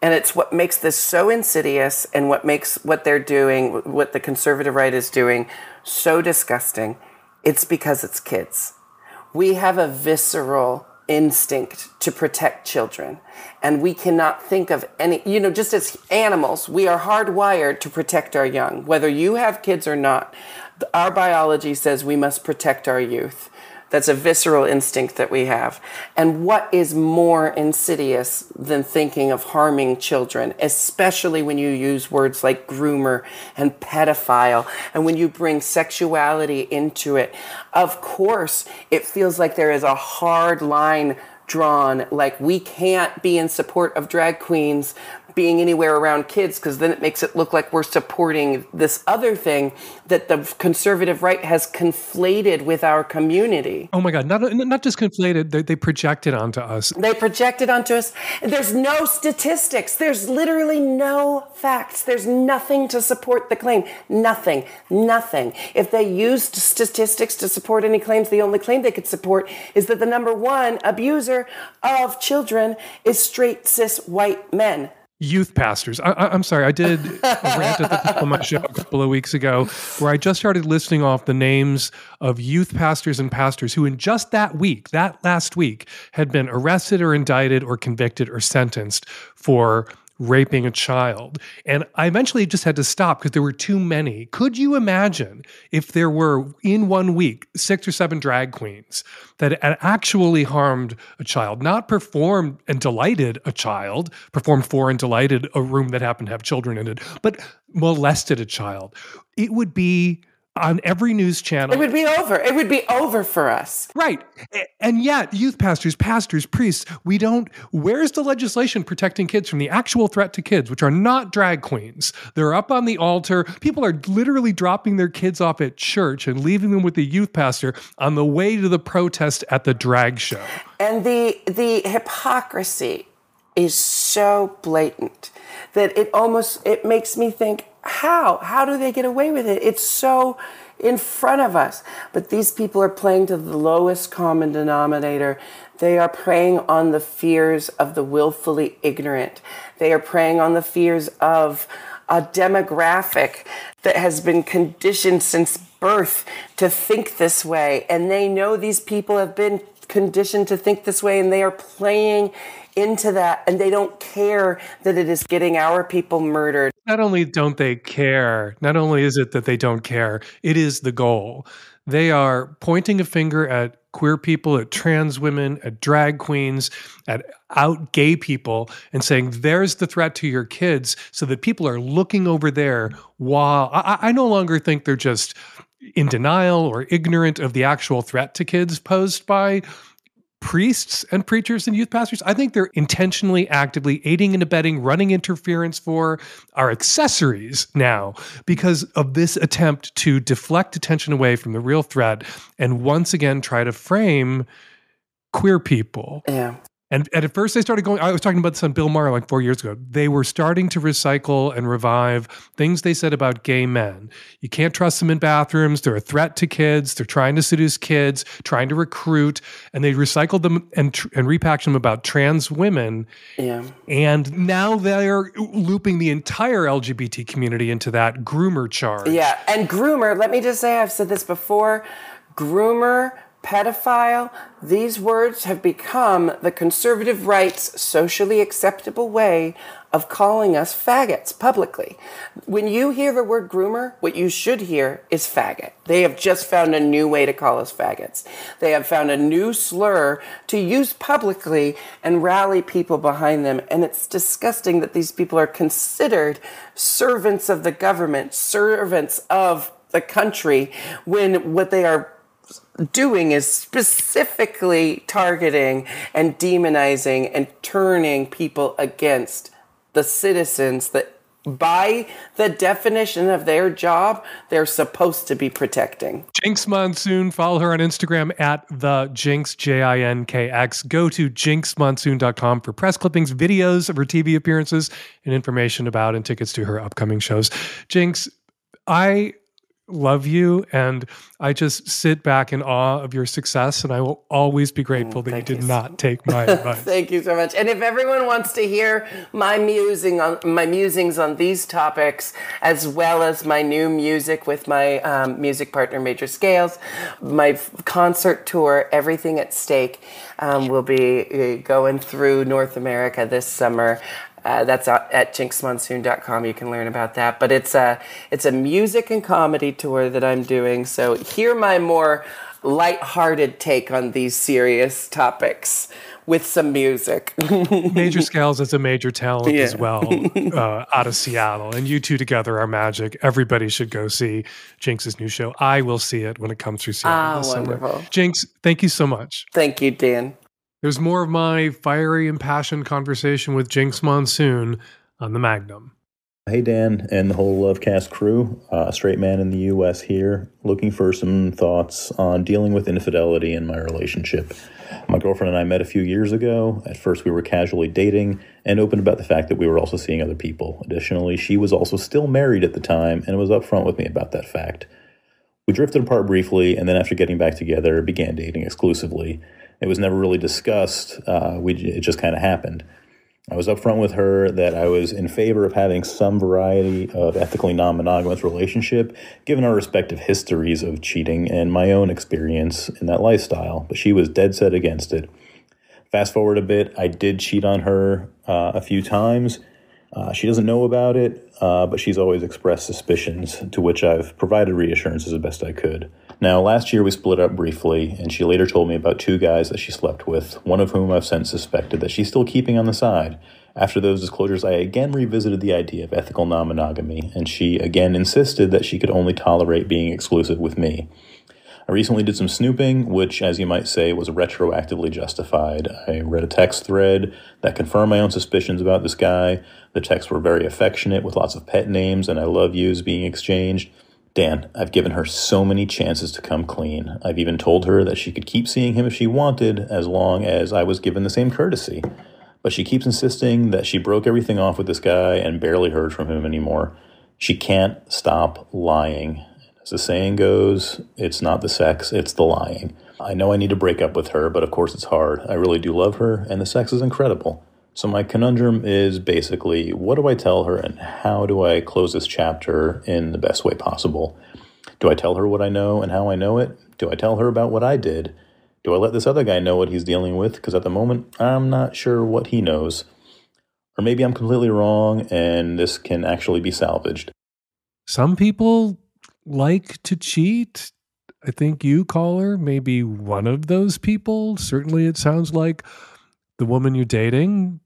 and it's what makes this so insidious, and what makes what they're doing, what the conservative right is doing, so disgusting. It's because it's kids. We have a visceral instinct to protect children, and we cannot think of any, just as animals, we are hardwired to protect our young. Whether you have kids or not, our biology says we must protect our youth. That's a visceral instinct that we have. And what is more insidious than thinking of harming children, especially when you use words like groomer and pedophile, and when you bring sexuality into it? Of course, it feels like there is a hard line drawn, like we can't be in support of drag queens being anywhere around kids, because then it makes it look like we're supporting this other thing that the conservative right has conflated with our community. Oh my God, not just conflated, they project it onto us. They project it onto us. There's no statistics. There's literally no facts. There's nothing to support the claim. Nothing. If they used statistics to support any claims, the only claim they could support is that the number one abuser of children is straight cis white men. Youth pastors. I'm sorry, I did a rant at the top of my show a couple of weeks ago where I just started listing off the names of youth pastors and pastors who in just that last week, had been arrested or indicted or convicted or sentenced for raping a child. And I eventually just had to stop because there were too many. Could you imagine if there were, in 1 week, 6 or 7 drag queens that had actually harmed a child, not performed and delighted a child, performed for and delighted a room that happened to have children in it, but molested a child? It would be on every news channel. It would be over. It would be over for us. Right. And yet, youth pastors, priests, where's the legislation protecting kids from the actual threat to kids, which are not drag queens? They're up on the altar. People are literally dropping their kids off at church and leaving them with the youth pastor on the way to the protest at the drag show. And the hypocrisy is so blatant that it makes me think, how do they get away with it? It's so in front of us. But these people are playing to the lowest common denominator. They are preying on the fears of the willfully ignorant. They are preying on the fears of a demographic that has been conditioned since birth to think this way. And they know these people have been conditioned to think this way, and they are playing into that, and they don't care that it is getting our people murdered. Not only don't they care, not only is it that they don't care, it is the goal. They are pointing a finger at queer people, at trans women, at drag queens, at out gay people, and saying, there's the threat to your kids, so that people are looking over there while I no longer think they're just in denial or ignorant of the actual threat to kids posed by priests and preachers and youth pastors. I think they're intentionally, actively aiding and abetting, running interference for our accessories now because of this attempt to deflect attention away from the real threat and once again try to frame queer people. Yeah. And at first they started going, I was talking about this on Bill Maher like 4 years ago. They were starting to recycle and revive things they said about gay men. You can't trust them in bathrooms. They're a threat to kids. They're trying to seduce kids, trying to recruit. And they recycled them and repackaged them about trans women. Yeah. And now they're looping the entire LGBT community into that groomer charge. Yeah. And groomer, let me just say, I've said this before, groomer, pedophile, these words have become the conservative right's socially acceptable way of calling us faggots publicly. When you hear the word groomer, what you should hear is faggot. They have just found a new way to call us faggots. They have found a new slur to use publicly and rally people behind them. And it's disgusting that these people are considered servants of the government, servants of the country, when what they are doing is specifically targeting and demonizing and turning people against the citizens that, by the definition of their job, they're supposed to be protecting. Jinkx Monsoon, follow her on Instagram at the Jinkx, Jinkx. Go to jinxmonsoon.com for press clippings, videos of her TV appearances, and information about and tickets to her upcoming shows. Jinkx, I love you, and I just sit back in awe of your success, and I will always be grateful that you did not take my advice. Thank you so much. And if everyone wants to hear my musings on these topics, as well as my new music with my music partner Major Scales, my concert tour, Everything at Stake, will be going through North America this summer. That's at jinxmonsoon.com. You can learn about that. But it's a music and comedy tour that I'm doing. So hear my more lighthearted take on these serious topics with some music. Major Scales is a major talent as well, out of Seattle. And you two together are magic. Everybody should go see Jinkx's new show. I will see it when it comes through Seattle this wonderful. summer. Jinkx, thank you so much. Thank you, Dan. There's more of my fiery, impassioned conversation with Jinkx Monsoon on the Magnum. Hey, Dan and the whole Lovecast crew. Straight man in the U.S. here, looking for some thoughts on dealing with infidelity in my relationship. My girlfriend and I met a few years ago. At first, we were casually dating and open about the fact that we were also seeing other people. Additionally, she was also still married at the time and was upfront with me about that fact. We drifted apart briefly, and then after getting back together, began dating exclusively. It was never really discussed. It just kind of happened. I was upfront with her that I was in favor of having some variety of ethically non-monogamous relationship, given our respective histories of cheating and my own experience in that lifestyle, but she was dead set against it. Fast forward a bit, I did cheat on her a few times. She doesn't know about it, but she's always expressed suspicions, to which I've provided reassurances as best I could. Now, last year we split up briefly, and she later told me about 2 guys that she slept with, one of whom I've since suspected that she's still keeping on the side. After those disclosures, I again revisited the idea of ethical non-monogamy, and she again insisted that she could only tolerate being exclusive with me. I recently did some snooping, which, as you might say, was retroactively justified. I read a text thread that confirmed my own suspicions about this guy. The texts were very affectionate, with lots of pet names and I love yous being exchanged. Dan, I've given her so many chances to come clean. I've even told her that she could keep seeing him if she wanted, as long as I was given the same courtesy. But she keeps insisting that she broke everything off with this guy and barely heard from him anymore. She can't stop lying. As the saying goes, it's not the sex, it's the lying. I know I need to break up with her, but of course it's hard. I really do love her, and the sex is incredible. So my conundrum is basically, what do I tell her, and how do I close this chapter in the best way possible? Do I tell her what I know and how I know it? Do I tell her about what I did? Do I let this other guy know what he's dealing with? Because at the moment, I'm not sure what he knows. Or maybe I'm completely wrong, and this can actually be salvaged. Some people like to cheat. I think you, caller, may be one of those people. Certainly it sounds like the woman you're dating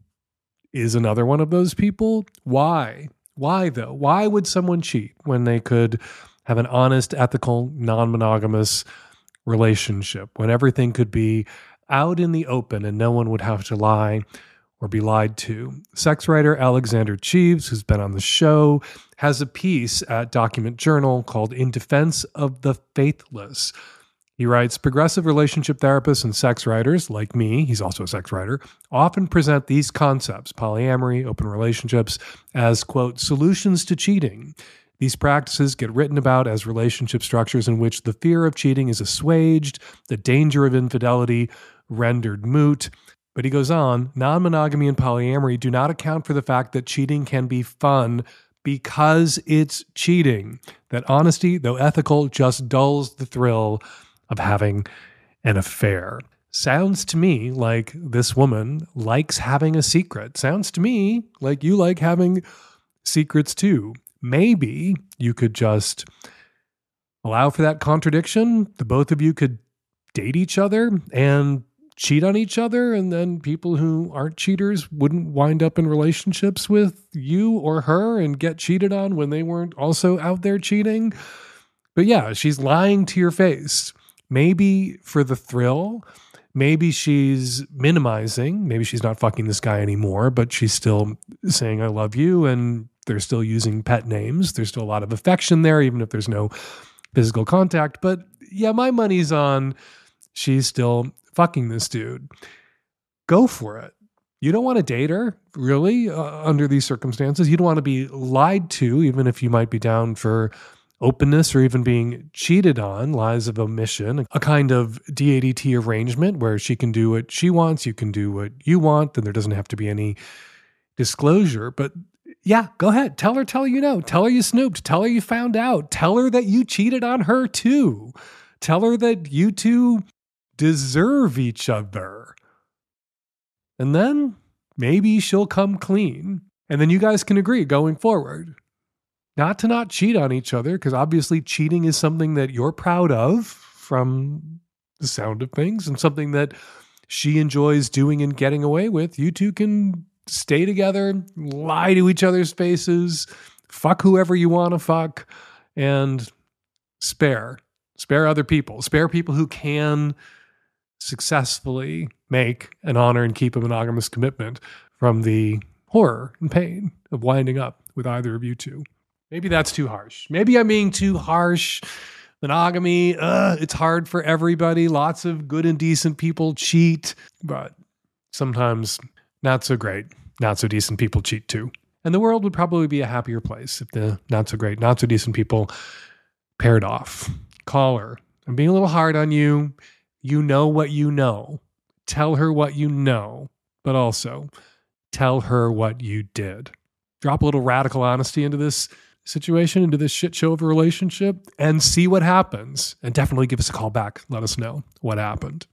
is another one of those people. Why? Why, though? Why would someone cheat when they could have an honest, ethical, non-monogamous relationship, when everything could be out in the open and no one would have to lie or be lied to? Sex writer Alexander Cheeves, who's been on the show, has a piece at Document Journal called In Defense of the Faithless. He writes, progressive relationship therapists and sex writers, like me, he's also a sex writer, often present these concepts, polyamory, open relationships, as, quote, solutions to cheating. These practices get written about as relationship structures in which the fear of cheating is assuaged, the danger of infidelity rendered moot. But he goes on, non-monogamy and polyamory do not account for the fact that cheating can be fun because it's cheating. That honesty, though ethical, just dulls the thrill of having an affair. Sounds to me like this woman likes having a secret. Sounds to me like you like having secrets too. Maybe you could just allow for that contradiction. The both of you could date each other and cheat on each other, and then people who aren't cheaters wouldn't wind up in relationships with you or her and get cheated on when they weren't also out there cheating. But yeah, she's lying to your face. Maybe for the thrill. Maybe she's minimizing. Maybe she's not fucking this guy anymore, but she's still saying, I love you, and they're still using pet names. There's still a lot of affection there, even if there's no physical contact. But yeah, my money's on she's still fucking this dude. Go for it. You don't want to date her, really, under these circumstances. You don't want to be lied to, even if you might be down for openness or even being cheated on, lies of omission, a kind of DADT arrangement where she can do what she wants, you can do what you want, and there doesn't have to be any disclosure. But yeah, go ahead. Tell her you know. Tell her you snooped. Tell her you found out. Tell her that you cheated on her too. Tell her that you two deserve each other. And then maybe she'll come clean. And then you guys can agree going forward not to not cheat on each other, because obviously cheating is something that you're proud of from the sound of things and something that she enjoys doing and getting away with. You two can stay together, lie to each other's faces, fuck whoever you want to fuck, and spare other people. Spare people who can successfully make and honor and keep a monogamous commitment from the horror and pain of winding up with either of you two. Maybe that's too harsh. Maybe I'm being too harsh. Monogamy, it's hard for everybody. Lots of good and decent people cheat, but sometimes not so great, not so decent people cheat too. And the world would probably be a happier place if the not so great, not so decent people paired off. Caller, I'm being a little hard on you. You know what you know. Tell her what you know, but also tell her what you did. Drop a little radical honesty into this situation, into this shit show of a relationship, and see what happens. And definitely give us a call back. Let us know what happened.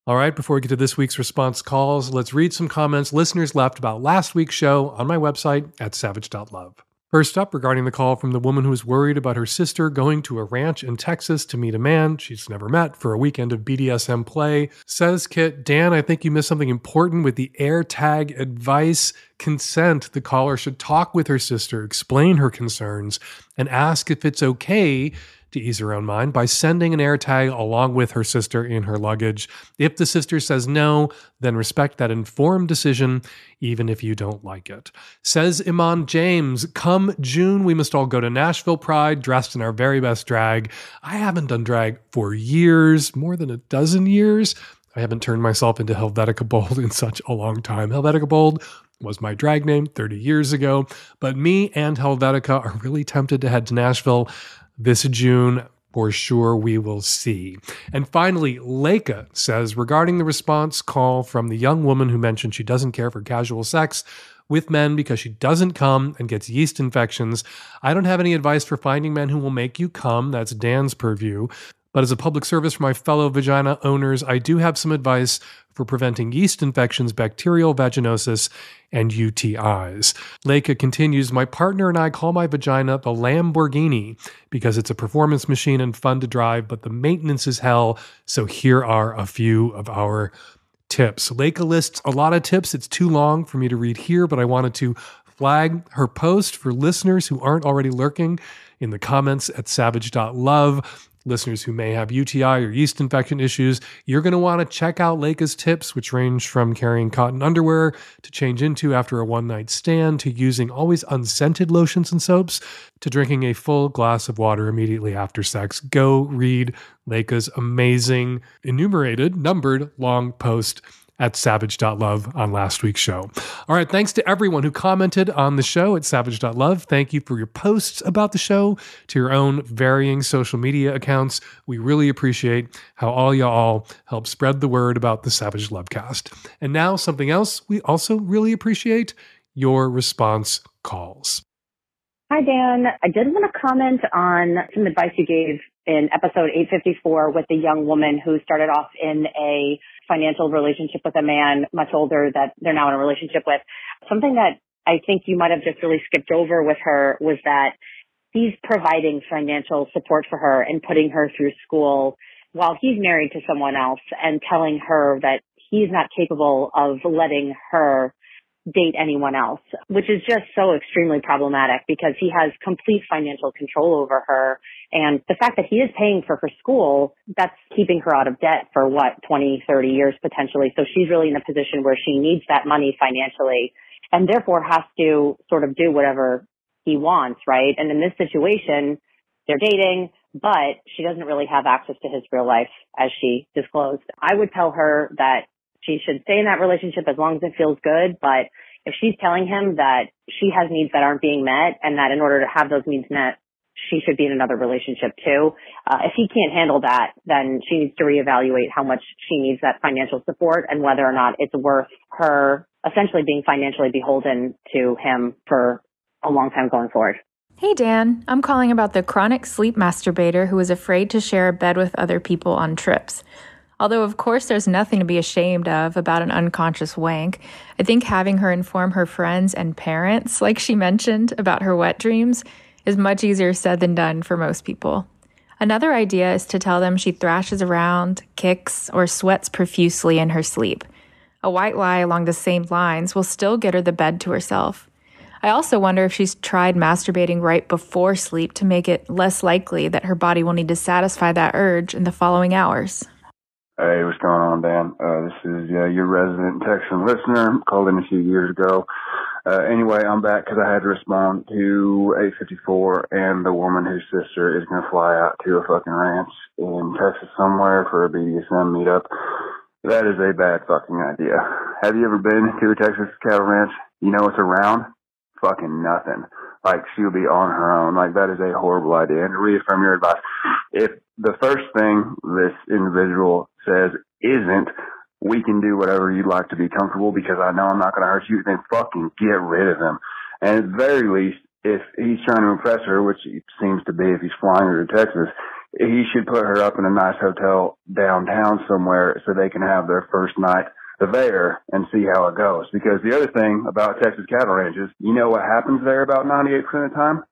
All right, before we get to this week's response calls, let's read some comments listeners left about last week's show on my website at savage.love. First up, regarding the call from the woman who is worried about her sister going to a ranch in Texas to meet a man she's never met for a weekend of BDSM play, says Kit, Dan, I think you missed something important with the AirTag advice. Consent. The caller should talk with her sister, explain her concerns, and ask if it's okay to ease her own mind by sending an AirTag along with her sister in her luggage. If the sister says no, then respect that informed decision, even if you don't like it. Says Iman James, come June, we must all go to Nashville Pride dressed in our very best drag. I haven't done drag for years, more than a dozen years. I haven't turned myself into Helvetica Bold in such a long time. Helvetica Bold was my drag name 30 years ago, but me and Helvetica are really tempted to head to Nashville this June. For sure, we will see. And finally, Leica says, regarding the response call from the young woman who mentioned she doesn't care for casual sex with men because she doesn't come and gets yeast infections, I don't have any advice for finding men who will make you come. That's Dan's purview. But as a public service for my fellow vagina owners, I do have some advice for preventing yeast infections, bacterial vaginosis, and UTIs. Leica continues, my partner and I call my vagina the Lamborghini because it's a performance machine and fun to drive, but the maintenance is hell. So here are a few of our tips. Leica lists a lot of tips. It's too long for me to read here, but I wanted to flag her post for listeners who aren't already lurking in the comments at savage.love. Listeners who may have UTI or yeast infection issues, you're going to want to check out Leica's tips, which range from carrying cotton underwear to change into after a one-night stand, to using always unscented lotions and soaps, to drinking a full glass of water immediately after sex. Go read Leica's amazing, enumerated, numbered, long post at savage.love on last week's show. All right, thanks to everyone who commented on the show at savage.love. Thank you for your posts about the show to your own varying social media accounts. We really appreciate how all y'all help spread the word about the Savage Lovecast. And now something else we also really appreciate, your response calls. Hi, Dan. I did want to comment on some advice you gave in episode 854 with the young woman who started off in a financial relationship with a man much older that they're now in a relationship with. Something that I think you might have just really skipped over with her was that he's providing financial support for her and putting her through school while he's married to someone else, and telling her that he's not capable of letting her date anyone else, which is just so extremely problematic because he has complete financial control over her. And the fact that he is paying for her school, that's keeping her out of debt for 20, 30 years potentially. So she's really in a position where she needs that money financially and therefore has to sort of do whatever he wants, right? And in this situation, they're dating, but she doesn't really have access to his real life, as she disclosed. I would tell her that she should stay in that relationship as long as it feels good. But if she's telling him that she has needs that aren't being met and that in order to have those needs met, she should be in another relationship too. If he can't handle that, then she needs to reevaluate how much she needs that financial support and whether or not it's worth her essentially being financially beholden to him for a long time going forward. Hey, Dan. I'm calling about the chronic sleep masturbator who is afraid to share a bed with other people on trips. Although, of course, there's nothing to be ashamed of about an unconscious wank, I think having her inform her friends and parents, like she mentioned, about her wet dreams is much easier said than done for most people. Another idea is to tell them she thrashes around, kicks, or sweats profusely in her sleep. A white lie along the same lines will still get her the bed to herself. I also wonder if she's tried masturbating right before sleep to make it less likely that her body will need to satisfy that urge in the following hours. Hey, what's going on, Dan? This is your resident Texan listener. Called in a few years ago. Anyway, I'm back because I had to respond to 854 and the woman whose sister is going to fly out to a fucking ranch in Texas somewhere for a BDSM meetup. That is a bad fucking idea. Have you ever been to a Texas cattle ranch? You know what's around? Fucking nothing. Like, she'll be on her own. Like, that is a horrible idea. And to reaffirm your advice, if the first thing this individual says isn't, we can do whatever you'd like to be comfortable because I know I'm not going to hurt you, then fucking get rid of him. And at the very least, if he's trying to impress her, which it seems to be if he's flying her to Texas, he should put her up in a nice hotel downtown somewhere so they can have their first night there and see how it goes. Because the other thing about Texas cattle ranches, you know what happens there about 98% of the time?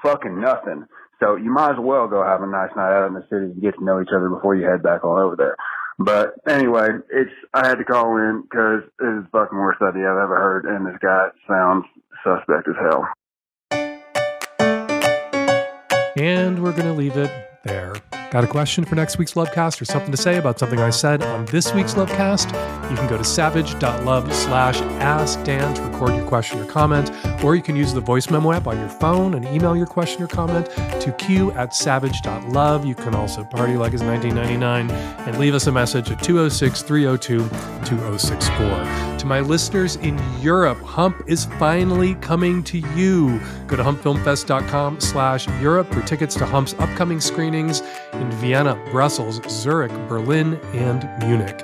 Fucking nothing. So you might as well go have a nice night out in the city and get to know each other before you head back on over there. But anyway, I had to call in because it is the fucking worst idea I've ever heard, and this guy sounds suspect as hell. And we're going to leave it there. Got a question for next week's Lovecast or something to say about something I said on this week's Lovecast? You can go to savage.love/askdan to record your question or comment, or you can use the voice memo app on your phone and email your question or comment to q@savage.love. You can also party like it's 1999 and leave us a message at 206-302-2064. To my listeners in Europe, Hump is finally coming to you. Go to humpfilmfest.com/Europe for tickets to Hump's upcoming screenings in Vienna, Brussels, Zurich, Berlin, and Munich.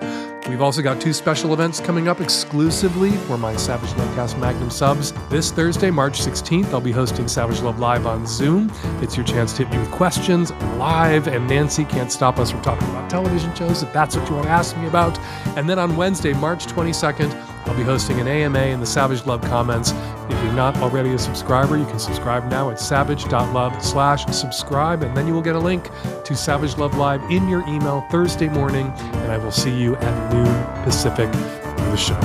We've also got 2 special events coming up exclusively for my Savage Lovecast Magnum subs. This Thursday, March 16th, I'll be hosting Savage Love Live on Zoom. It's your chance to hit me with questions live, and Nancy can't stop us from talking about television shows if that's what you want to ask me about. And then on Wednesday, March 22nd, I'll be hosting an AMA in the Savage Love comments. If you're not already a subscriber, you can subscribe now at savage.love/subscribe, and then you will get a link to Savage Love Live in your email Thursday morning, and I will see you at noon Pacific for the show.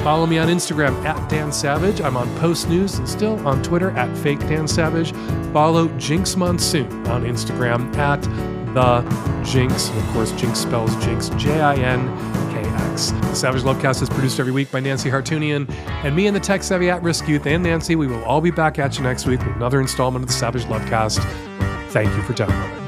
Follow me on Instagram at Dan Savage. I'm on Post News and still on Twitter at Fake Dan Savage. Follow Jinkx Monsoon on Instagram at The Jinkx. And of course, Jinkx spells Jinkx, Jinkx. The Savage Lovecast is produced every week by Nancy Hartunian and me and the tech-savvy at-risk youth and Nancy. We will all be back at you next week with another installment of the Savage Lovecast. Thank you for downloading.